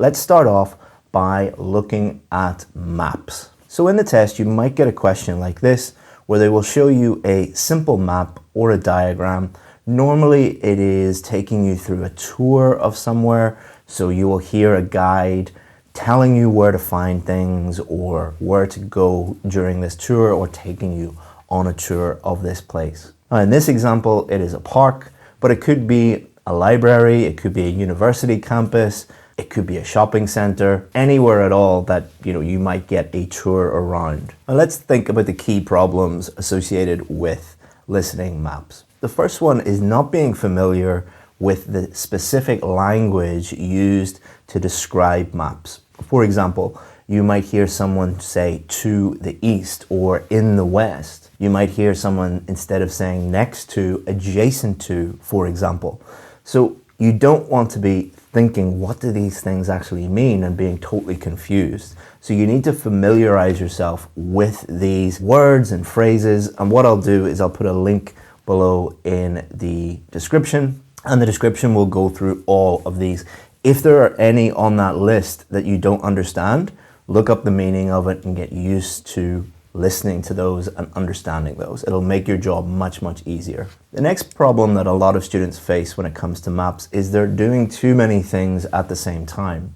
Let's start off by looking at maps. So in the test, you might get a question like this, where they will show you a simple map or a diagram. Normally, it is taking you through a tour of somewhere, so you will hear a guide telling you where to find things or where to go during this tour, or taking you on a tour of this place. Now, in this example, it is a park, but it could be a library, it could be a university campus, it could be a shopping center, anywhere at all that you might get a tour around. Now let's think about the key problems associated with listening maps. The first one is not being familiar with the specific language used to describe maps. For example, you might hear someone say to the east or in the west. You might hear someone, instead of saying next to, adjacent to, for example. So you don't want to be thinking, what do these things actually mean, and being totally confused. So you need to familiarize yourself with these words and phrases. And what I'll do is I'll put a link below in the description, and the description will go through all of these. If there are any on that list that you don't understand, look up the meaning of it and get used to listening to those and understanding those. It'll make your job much, much easier. The next problem that a lot of students face when it comes to maps is they're doing too many things at the same time.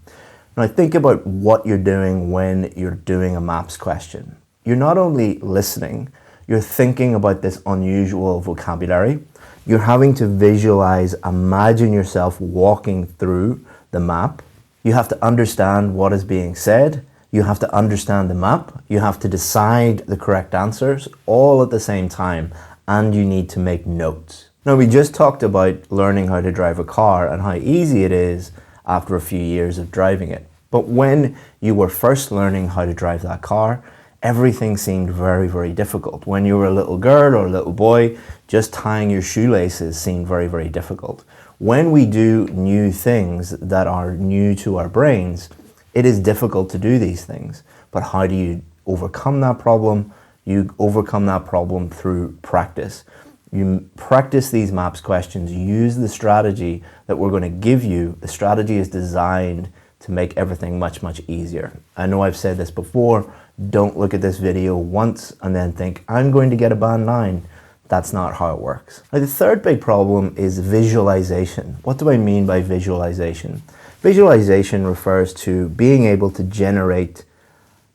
Now think about what you're doing when you're doing a maps question. You're not only listening, you're thinking about this unusual vocabulary. You're having to visualize, imagine yourself walking through the map. You have to understand what is being said. You have to understand the map. You have to decide the correct answers all at the same time, and you need to make notes. Now, we just talked about learning how to drive a car and how easy it is after a few years of driving it. But when you were first learning how to drive that car, everything seemed very, very difficult. When you were a little girl or a little boy, just tying your shoelaces seemed very, very difficult. When we do new things that are new to our brains, it is difficult to do these things. But how do you overcome that problem? You overcome that problem through practice. You practice these maps questions, use the strategy that we're going to give you. The strategy is designed to make everything much, much easier. I know I've said this before, don't look at this video once and then think, I'm going to get a band 9. That's not how it works. Now, the third big problem is visualization. What do I mean by visualization? Visualization refers to being able to generate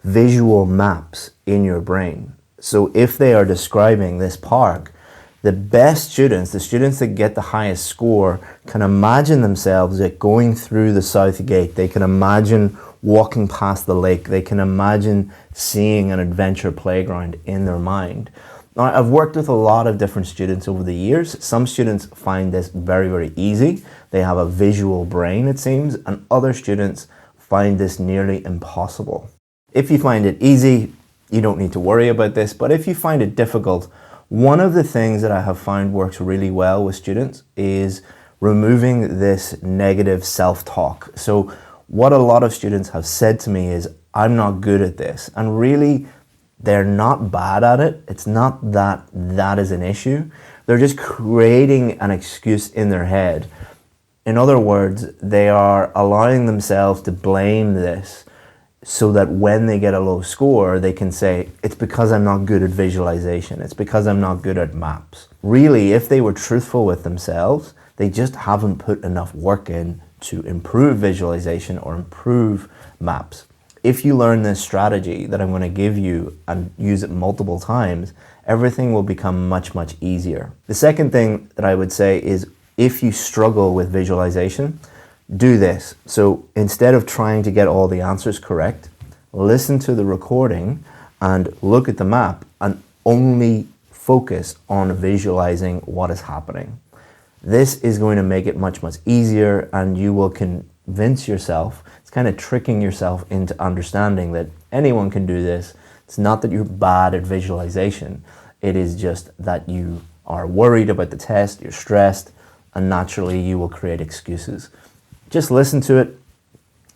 visual maps in your brain. So if they are describing this park, the best students, the students that get the highest score, can imagine themselves going through the south gate. They can imagine walking past the lake. They can imagine seeing an adventure playground in their mind. Now, I've worked with a lot of different students over the years. Some students find this very, very easy. They have a visual brain, it seems, and other students find this nearly impossible. If you find it easy, you don't need to worry about this, but if you find it difficult, one of the things that I have found works really well with students is removing this negative self-talk. So what a lot of students have said to me is, I'm not good at this. And really, they're not bad at it. It's not that that is an issue. They're just creating an excuse in their head. In other words, they are allowing themselves to blame this so that when they get a low score, they can say, it's because I'm not good at visualization. It's because I'm not good at maps. Really, if they were truthful with themselves, they just haven't put enough work in to improve visualization or improve maps. If you learn this strategy that I'm going to give you and use it multiple times, everything will become much, much easier. The second thing that I would say is, if you struggle with visualization, do this. So instead of trying to get all the answers correct, listen to the recording and look at the map and only focus on visualizing what is happening. This is going to make it much, much easier, and you will convince yourself, it's kind of tricking yourself into understanding that anyone can do this. It's not that you're bad at visualization. It is just that you are worried about the test, you're stressed, and naturally you will create excuses. Just listen to it,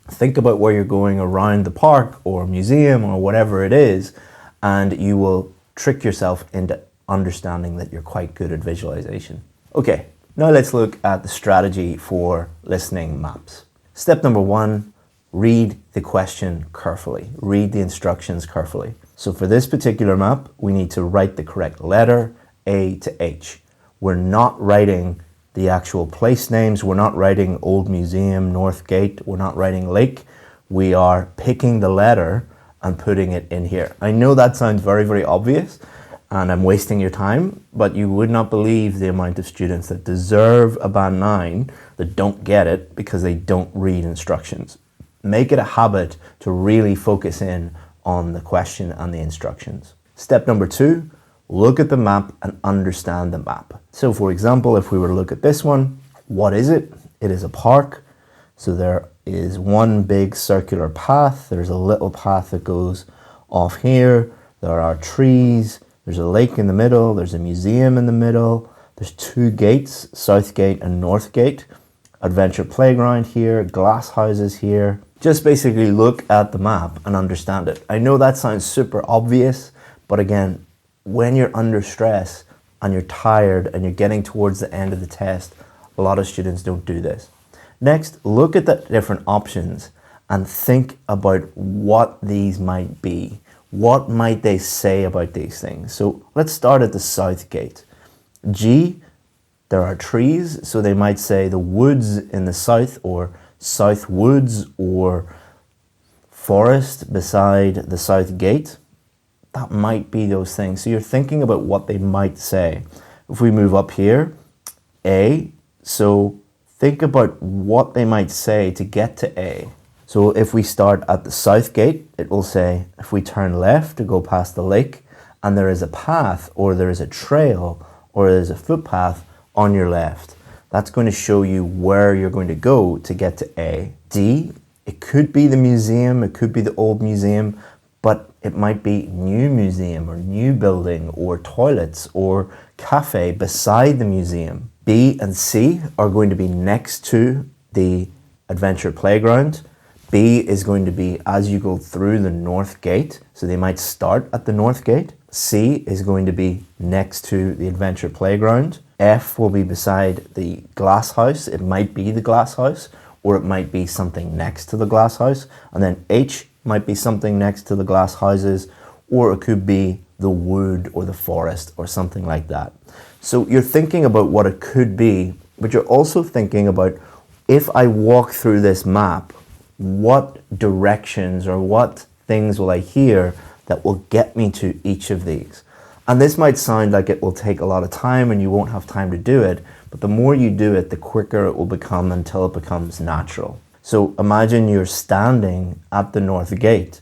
think about where you're going around the park or museum or whatever it is, and you will trick yourself into understanding that you're quite good at visualization. Okay, now let's look at the strategy for listening maps. Step number 1, read the question carefully, read the instructions carefully. So for this particular map, we need to write the correct letter, A to H. We're not writing the actual place names. We're not writing Old Museum, North Gate. We're not writing Lake. We are picking the letter and putting it in here. I know that sounds very, very obvious and I'm wasting your time, but you would not believe the amount of students that deserve a band 9 that don't get it because they don't read instructions. Make it a habit to really focus in on the question and the instructions. Step number 2, look at the map and understand the map. So for example, if we were to look at this one, what is it? It is a park. So there is one big circular path. There's a little path that goes off here. There are trees. There's a lake in the middle. There's a museum in the middle. There's 2 gates, South Gate and North Gate. Adventure playground here, glass houses here. Just basically look at the map and understand it. I know that sounds super obvious, but again, when you're under stress and you're tired and you're getting towards the end of the test, a lot of students don't do this. Next, look at the different options and think about what these might be. What might they say about these things? So let's start at the South Gate. G, there are trees, so they might say the woods in the south, or South Woods, or forest beside the South Gate. That might be those things. So you're thinking about what they might say. If we move up here, A, so think about what they might say to get to A. So if we start at the South Gate, it will say, if we turn left to go past the lake, and there is a path, or there is a trail, or there is a footpath on your left, that's going to show you where you're going to go to get to A. D, it could be the museum, it could be the old museum, but it might be new museum or new building or toilets or cafe beside the museum. B and C are going to be next to the adventure playground. B is going to be as you go through the North Gate, so they might start at the North Gate. C is going to be next to the adventure playground. F will be beside the glass house. It might be the glass house, or it might be something next to the glass house. And then H might be something next to the glass houses, or it could be the wood or the forest or something like that. So you're thinking about what it could be, but you're also thinking about, if I walk through this map, what directions or what things will I hear that will get me to each of these? And this might sound like it will take a lot of time and you won't have time to do it, but the more you do it, the quicker it will become until it becomes natural. So imagine you're standing at the North Gate.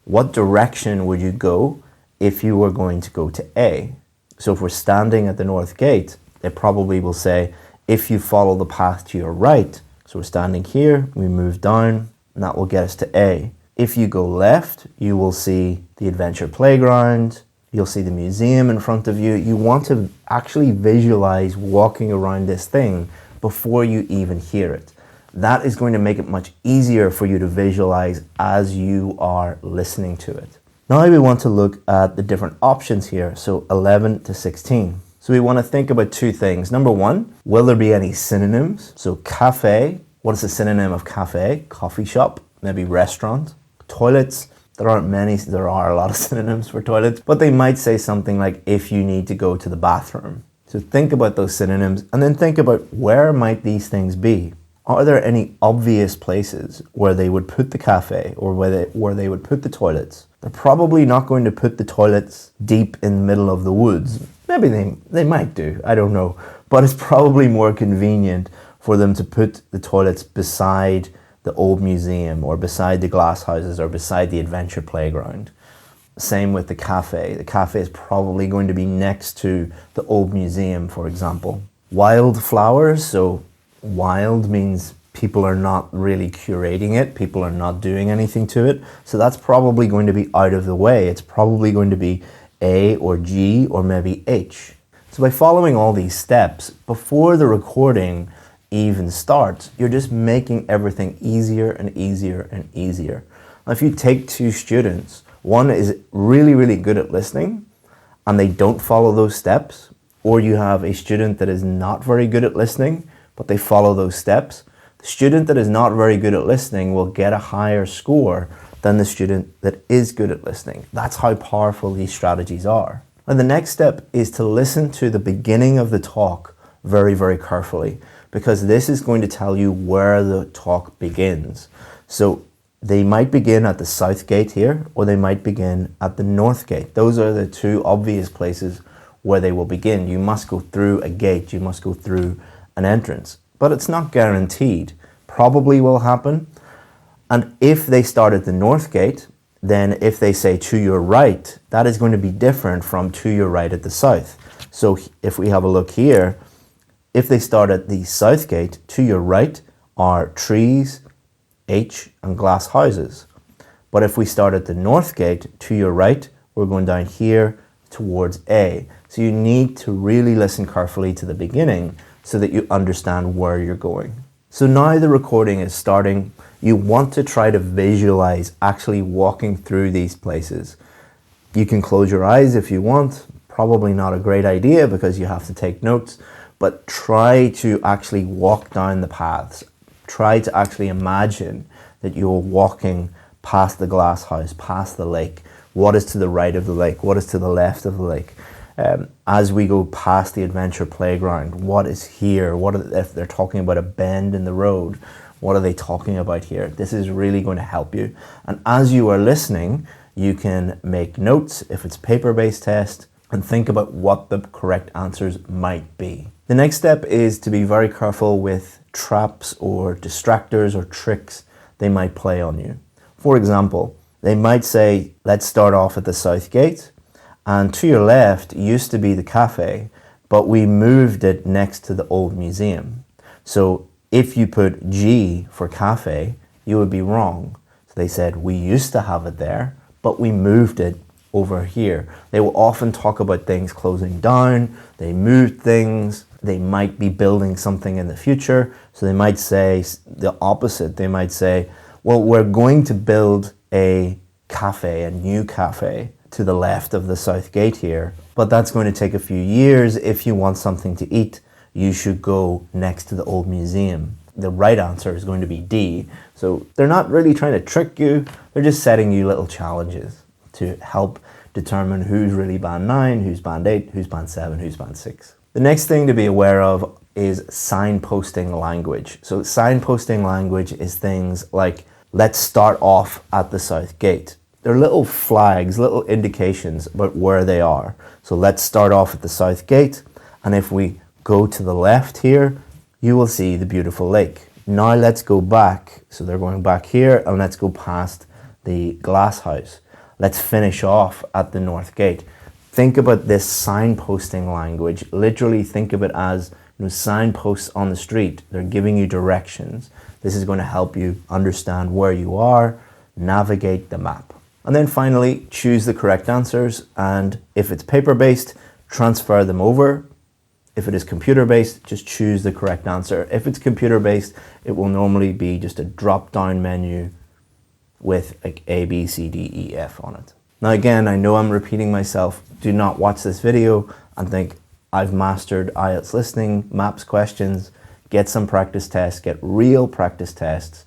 What direction would you go if you were going to go to A? So if we're standing at the North Gate, it probably will say, if you follow the path to your right, so we're standing here, we move down, and that will get us to A. If you go left, you will see the adventure playground, you'll see the museum in front of you. You want to actually visualize walking around this thing before you even hear it. That is going to make it much easier for you to visualize as you are listening to it. Now we want to look at the different options here, so 11 to 16. So we want to think about 2 things. Number 1, will there be any synonyms? So cafe, what is a synonym of cafe? Coffee shop, maybe restaurant. Toilets, there aren't many, there are a lot of synonyms for toilets, but they might say something like, if you need to go to the bathroom. So think about those synonyms and then think about, where might these things be? Are there any obvious places where they would put the cafe or where they would put the toilets? They're probably not going to put the toilets deep in the middle of the woods. Maybe they might do, I don't know. But it's probably more convenient for them to put the toilets beside the old museum or beside the glass houses or beside the adventure playground. Same with the cafe. The cafe is probably going to be next to the old museum, for example. Wildflowers, so wild means people are not really curating it, people are not doing anything to it, so that's probably going to be out of the way. It's probably going to be A or G or maybe H. So by following all these steps, before the recording even starts, you're just making everything easier and easier and easier. Now, if you take 2 students, one is really, really good at listening and they don't follow those steps, or you have a student that is not very good at listening, but they follow those steps, The student that is not very good at listening will get a higher score than the student that is good at listening. That's how powerful these strategies are. And the next step is to listen to the beginning of the talk very, very carefully, because this is going to tell you where the talk begins. So they might begin at the south gate here, or they might begin at the north gate. Those are the two obvious places where they will begin. You must go through a gate, you must go through an entrance, but it's not guaranteed. Probably will happen. And if they start at the north gate, then if they say to your right, that is going to be different from to your right at the south. So if we have a look here, if they start at the south gate, to your right are trees, H, and glass houses. But if we start at the north gate, to your right, we're going down here towards A. So you need to really listen carefully to the beginning so that you understand where you're going. So now the recording is starting. You want to try to visualize actually walking through these places. You can close your eyes if you want. Probably not a great idea because you have to take notes, but try to actually walk down the paths. Try to actually imagine that you're walking past the glass house, past the lake. What is to the right of the lake? What is to the left of the lake? As we go past the adventure playground, what is here? If they're talking about a bend in the road, what are they talking about here? This is really going to help you. And as you are listening, you can make notes if it's paper-based test and think about what the correct answers might be. The next step is to be very careful with traps or distractors or tricks they might play on you. For example, they might say, let's start off at the south gate, and to your left used to be the cafe, but we moved it next to the old museum. So if you put G for cafe, you would be wrong. So they said, we used to have it there, but we moved it over here. They will often talk about things closing down, they moved things, they might be building something in the future. So they might say the opposite. They might say, well, we're going to build a cafe, a new cafe to the left of the south gate here, but that's going to take a few years. If you want something to eat, you should go next to the old museum. The right answer is going to be D. So they're not really trying to trick you. They're just setting you little challenges to help determine who's really band 9, who's band 8, who's band 7, who's band 6. The next thing to be aware of is signposting language. So signposting language is things like, let's start off at the south gate. They're little flags, little indications about where they are. So let's start off at the south gate, and if we go to the left here, you will see the beautiful lake. Now let's go back. So they're going back here, and let's go past the glass house. Let's finish off at the north gate. Think about this signposting language. Literally think of it as signposts on the street. They're giving you directions. This is going to help you understand where you are, navigate the map. And then finally, choose the correct answers. And if it's paper-based, transfer them over. If it is computer-based, just choose the correct answer. If it's computer-based, it will normally be just a drop-down menu with like A, B, C, D, E, F on it. Now again, I know I'm repeating myself. Do not watch this video and think, I've mastered IELTS listening, maps questions. Get some practice tests, get real practice tests.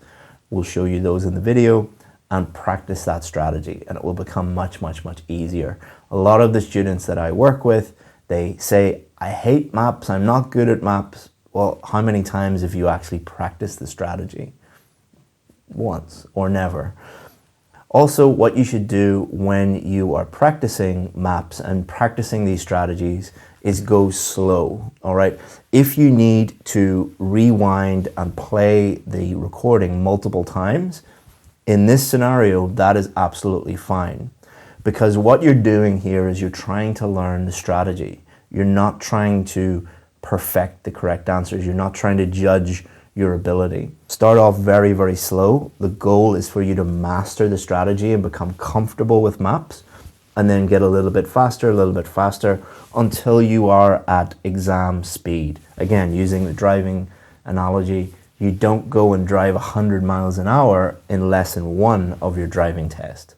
We'll show you those in the video and practice that strategy, and it will become much, much, much easier. A lot of the students that I work with, they say, I hate maps, I'm not good at maps. Well, how many times have you actually practiced the strategy? Once or never. Also, what you should do when you are practicing maps and practicing these strategies is go slow, all right? If you need to rewind and play the recording multiple times, in this scenario, that is absolutely fine. Because what you're doing here is you're trying to learn the strategy. You're not trying to perfect the correct answers. You're not trying to judge your ability. Start off very, very slow. The goal is for you to master the strategy and become comfortable with maps, and then get a little bit faster until you are at exam speed. Again, using the driving analogy, you don't go and drive 100 miles an hour in lesson 1 of your driving test.